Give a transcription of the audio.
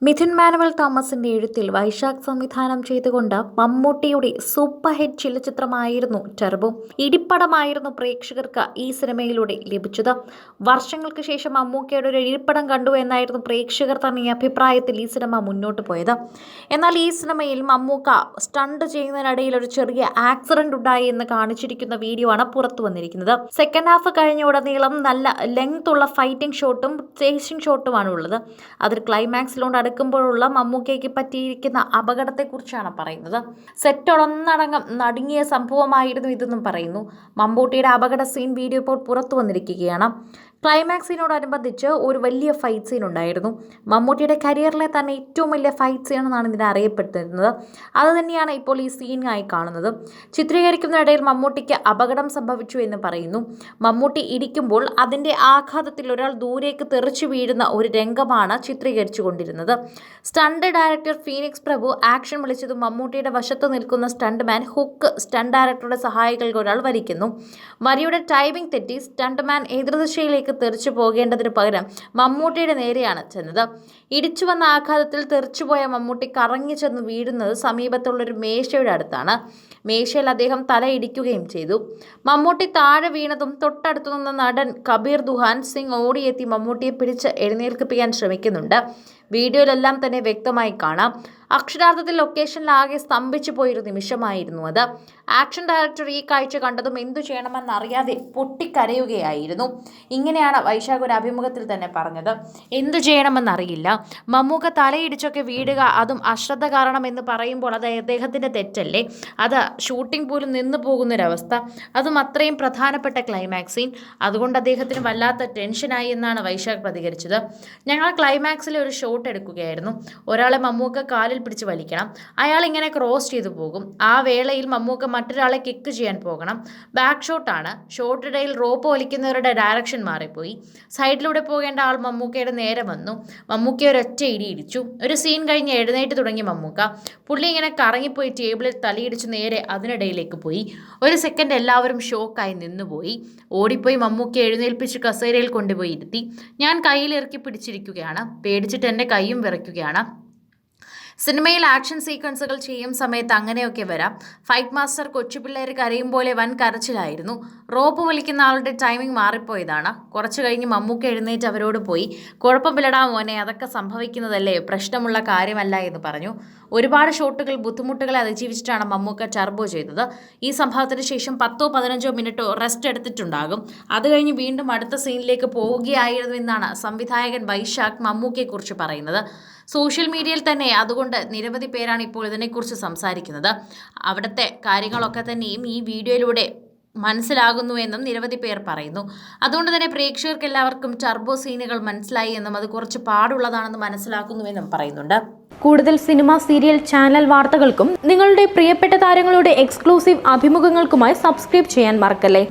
Mithun manual തോമസിന്റെ എഴുത്തിൽ വൈശാഖ് സംവിധാനം ചെയ്തുകൊണ്ട് മമ്മൂട്ടിയുടെ സൂപ്പർ ഹിറ്റ് ചലച്ചിത്രമായിരുന്നു ടർബോ. ഇടിപ്പടമായിരുന്നു പ്രേക്ഷകർക്ക് ഈ സിനിമയിലൂടെ ലഭിച്ചത്. വർഷങ്ങൾക്ക് ശേഷം മമ്മൂക്കയുടെ ഒരു ഇടിപ്പടം കണ്ടു എന്നായിരുന്നു പ്രേക്ഷകർ തന്നെ അഭിപ്രായത്തിൽ ഈ സിനിമ മുന്നോട്ട് പോയത്. എന്നാൽ ഈ സിനിമയിൽ മമ്മൂക്ക സ്റ്റണ്ട് ചെയ്യുന്നതിനിടയിൽ ഒരു ചെറിയ ആക്സിഡന്റ് ഉണ്ടായി എന്ന് കാണിച്ചിരിക്കുന്ന വീഡിയോ ആണ് പുറത്തു വന്നിരിക്കുന്നത്. സെക്കൻഡ് ഹാഫ് കഴിഞ്ഞ ഉടനീളം നല്ല ലെങ്ത് ഉള്ള ഫൈറ്റിംഗ് ഷോട്ടും ചേസിംഗ് ഷോട്ടുമാണ് ഉള്ളത്. അതിൽ ക്ലൈമാക്സിലോട് അടുക്കുമ്പോഴുള്ള മമ്മൂക്കയ്ക്ക് പറ്റിയിരിക്കുന്ന അപകടത്തെക്കുറിച്ചാണ് പറയുന്നത്. സെറ്റ് ഒന്നടങ്കം നടുങ്ങിയ സംഭവമായിരുന്നു ഇതെന്നും പറയുന്നു. മമ്മൂട്ടിയുടെ അപകട സീൻ വീഡിയോ ഇപ്പോൾ പുറത്തു വന്നിരിക്കുകയാണ്. ക്ലൈമാക്സിനോടനുബന്ധിച്ച് ഒരു വലിയ ഫൈറ്റ് സീൻ ഉണ്ടായിരുന്നു. മമ്മൂട്ടിയുടെ കരിയറിലെ തന്നെ ഏറ്റവും വലിയ ഫൈറ്റ് സീൻ എന്നാണ് ഇതിനെ അറിയപ്പെട്ടിരുന്നത്. അത് തന്നെയാണ് ഇപ്പോൾ ഈ സീനായി കാണുന്നത്. ചിത്രീകരിക്കുന്നതിനിടയിൽ മമ്മൂട്ടിക്ക് അപകടം സംഭവിച്ചു എന്ന് പറയുന്നു. മമ്മൂട്ടി ഇടിക്കുമ്പോൾ അതിൻ്റെ ആഘാതത്തിൽ ഒരാൾ ദൂരേക്ക് തെറിച്ചു വീഴുന്ന ഒരു രംഗമാണ് ചിത്രീകരിച്ചു കൊണ്ടിരുന്നത്. സ്റ്റണ്ട് ഡയറക്ടർ ഫീനിക്സ് പ്രഭു ആക്ഷൻ വിളിച്ചതും മമ്മൂട്ടിയുടെ വശത്ത് നിൽക്കുന്ന സ്റ്റണ്ട്മാൻ ഹുക്ക് സ്റ്റണ്ട് ഡയറക്ടറുടെ സഹായികൾക്ക് ഒരാൾ വലിക്കുന്നു. വരിയുടെ ടൈമിംഗ് തെറ്റി സ്റ്റണ്ട്മാൻ എതിർദിശയിലേക്ക് തെറിച്ചു പോകേണ്ടതിന് പകരം മമ്മൂട്ടിയുടെ നേരെയാണ് ചെന്നത്. ഇടിച്ചു വന്ന ആഘാതത്തിൽ തെറിച്ചുപോയ മമ്മൂട്ടി കറങ്ങി ചെന്ന് വീഴുന്നത് സമീപത്തുള്ളൊരു മേശയുടെ അടുത്താണ്. മേശയിൽ അദ്ദേഹം തല ഇടിക്കുകയും ചെയ്തു. മമ്മൂട്ടി താഴെ വീണതും തൊട്ടടുത്തു നിന്ന നടൻ കബീർ ദുഹാൻ സിംഗ് ഓടിയെത്തി മമ്മൂട്ടിയെ പിടിച്ച് എഴുന്നേൽപ്പിക്കാൻ ശ്രമിക്കുന്നുണ്ട്. വീഡിയോയിലെല്ലാം തന്നെ വ്യക്തമായി കാണാം. അക്ഷരാർത്ഥത്തിൽ ലൊക്കേഷനിലാകെ സ്തംഭിച്ചു പോയൊരു നിമിഷമായിരുന്നു അത്. ആക്ഷൻ ഡയറക്ടർ ഈ കാഴ്ച കണ്ടതും എന്തു ചെയ്യണമെന്നറിയാതെ പൊട്ടിക്കരയുകയായിരുന്നു. ഇങ്ങനെയാണ് വൈശാഖ് ഒരു അഭിമുഖത്തിൽ തന്നെ പറഞ്ഞത്. എന്തു ചെയ്യണമെന്നറിയില്ല. മമ്മൂക്ക തലയിടിച്ചൊക്കെ വീഴുക, അതും അശ്രദ്ധ കാരണം എന്ന് പറയുമ്പോൾ അത് അദ്ദേഹത്തിൻ്റെ തെറ്റല്ലേ? അത് ഷൂട്ടിംഗ് പോലും നിന്നു പോകുന്നൊരവസ്ഥ, അതും അത്രയും പ്രധാനപ്പെട്ട ക്ലൈമാക്സ് സീൻ. അതുകൊണ്ട് അദ്ദേഹത്തിന് വല്ലാത്ത ടെൻഷനായി എന്നാണ് വൈശാഖ് പ്രതികരിച്ചത്. ഞങ്ങൾ ക്ലൈമാക്സിലെ ഒരു ഷോട്ട് എടുക്കുകയായിരുന്നു. ഒരാളെ മമ്മൂക്ക കാലിൽ പിടിച്ച് വലിക്കണം. അയാൾ ഇങ്ങനെ ക്രോസ് ചെയ്തു പോകും. ആ വേളയിൽ മമ്മൂക്ക മറ്റൊരാളെ കിക്ക് ചെയ്യാൻ പോകണം. ബാക്ക് ഷോട്ടാണ്. ഷോട്ടിടയിൽ റോപ്പ് വലിക്കുന്നവരുടെ ഡയറക്ഷൻ മാറിപ്പോയി. സൈഡിലൂടെ പോകേണ്ട ആൾ മമ്മൂക്കയുടെ നേരെ വന്നു. മമ്മൂക്ക ഒരൊറ്റ ഇടി ഇടിച്ചു. ഒരു സീൻ കഴിഞ്ഞ് എഴുന്നേറ്റ് തുടങ്ങി മമ്മൂക്ക. പുള്ളി ഇങ്ങനെ കറങ്ങിപ്പോയി ടേബിളിൽ തലയിടിച്ച് നേരെ അതിനിടയിലേക്ക് പോയി. ഒരു സെക്കൻഡ് എല്ലാവരും ഷോക്കായി നിന്നുപോയി. ഓടിപ്പോയി മമ്മൂക്ക എഴുന്നേൽപ്പിച്ച് കസേരയിൽ കൊണ്ടുപോയി ഇരുത്തി. ഞാൻ കയ്യിലിറക്കി പിടിച്ചിരിക്കുകയാണ്. പേടിച്ചിട്ട് എൻ്റെ കൈയും വിറയ്ക്കുകയാണ്. സിനിമയിൽ ആക്ഷൻ സീക്വൻസുകൾ ചെയ്യും സമയത്ത് അങ്ങനെയൊക്കെ വരാം. ഫൈറ്റ് മാസ്റ്റർ കൊച്ചുപിള്ളേർ കരയും പോലെ വൻ കരച്ചിലായിരുന്നു. റോപ്പ് വലിക്കുന്ന ആളുടെ ടൈമിംഗ് മാറിപ്പോയതാണ്. കുറച്ച് കഴിഞ്ഞ് മമ്മൂക്ക എഴുന്നേറ്റ് അവരോട് പോയി, കുഴപ്പമില്ലടാ മോനെ, അതൊക്കെ സംഭവിക്കുന്നതല്ലേ, പ്രശ്നമുള്ള കാര്യമല്ല എന്ന് പറഞ്ഞു. ഒരുപാട് ഷോട്ടുകൾ ബുദ്ധിമുട്ടുകളെ അതിജീവിച്ചിട്ടാണ് മമ്മൂക്ക ടർബോ ചെയ്തത്. ഈ സംഭവത്തിന് ശേഷം 10-15 മിനിറ്റോ റെസ്റ്റ് എടുത്തിട്ടുണ്ടാകും. അത് കഴിഞ്ഞ് വീണ്ടും അടുത്ത സീനിലേക്ക് പോവുകയായിരുന്നു എന്നാണ് സംവിധായകൻ വൈശാഖ് മമ്മൂക്കയെക്കുറിച്ച് പറയുന്നത്. സോഷ്യൽ മീഡിയയിൽ തന്നെ അതുകൊണ്ട് നിരവധി പേരാണ് ഇപ്പോൾ ഇതിനെക്കുറിച്ച് സംസാരിക്കുന്നത്. അവിടുത്തെ കാര്യങ്ങളൊക്കെ തന്നെയും ഈ വീഡിയോയിലൂടെ മനസ്സിലാകുന്നുവെന്നും നിരവധി പേർ പറയുന്നു. അതുകൊണ്ട് തന്നെ പ്രേക്ഷകർക്ക് എല്ലാവർക്കും ടർബോ സീനുകൾ മനസ്സിലായി എന്നും അത് കുറച്ച് പാടുള്ളതാണെന്ന് മനസ്സിലാക്കുന്നുവെന്നും പറയുന്നുണ്ട്. കൂടുതൽ സിനിമ, സീരിയൽ, ചാനൽ വാർത്തകൾക്കും നിങ്ങളുടെ പ്രിയപ്പെട്ട താരങ്ങളുടെ എക്സ്ക്ലൂസീവ് അഭിമുഖങ്ങൾക്കുമായി സബ്സ്ക്രൈബ് ചെയ്യാൻ മറക്കല്ലേ.